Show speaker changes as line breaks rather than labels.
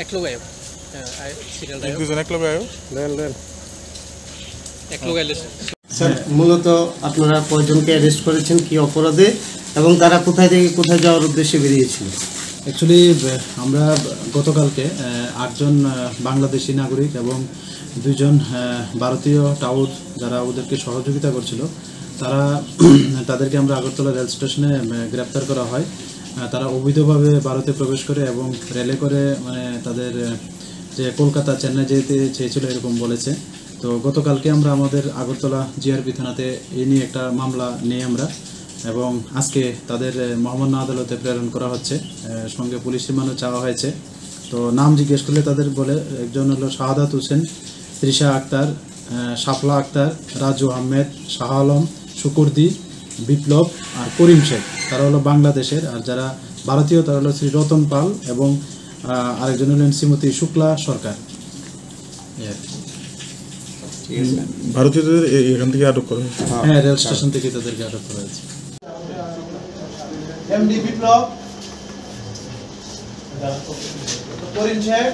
এক লোক আয়ো সিরিয়াল দাও
দুজন এক লোক আয়ো
দেন
এক লোক আইলে
স্যার মূলত আপনারা কয়জনকে অ্যারেস্ট করেছেন কি অপরাধে এবং তারা কোথায় থেকে কোথায় যাওয়ার উদ্দেশ্যে বেরিয়েছিল?
অ্যাকচুয়ালি আমরা গতকালকে 8 জন বাংলাদেশি নাগরিক এবং 2 জন ভারতীয় টাউট যারা ওদেরকে সহযোগিতা করছিল তাদেরকে আমরা আগরতলা রেল স্টেশনে গ্রেপ্তার করা হয়। তারা অবৈধভাবে ভারতে প্রবেশ করে এবং রেলে করে মানে তাদের যে কলকাতা চেন্নাই যেতে চেয়েছিল এরকম বলেছে। তো গতকালকে আমরা আমাদের আগরতলা জিআরপি থানাতে এই নিয়ে একটা মামলা নিয়ে আমরা এবং আজকে তাদের মহামান্য আদালতে প্রেরণ করা হচ্ছে। সঙ্গে পুলিশ রিমান্ডও চাওয়া হয়েছে। তো নাম জিজ্ঞেস করলে তাদের বলে একজন হলো শাহাদাত হোসেন, তৃষা আক্তার, শাফলা আক্তার, রাজু আহমেদ, শাহ আলম, শুকুরদি, বিপ্লব আর করিম শেখ, তারা হলো বাংলাদেশের। আর যারা ভারতীয় তারা হলো শ্রী রতন পাল এবং আরেকজন হলেন শ্রীমতী শুক্লা সরকার।
ভারতীয়দের এখান থেকে আটক করা হয়েছে।
হ্যাঁ, রেল স্টেশন থেকে তাদেরকে আটক করা হয়েছে।
এমডি বিপ্লব, করিম শেখ,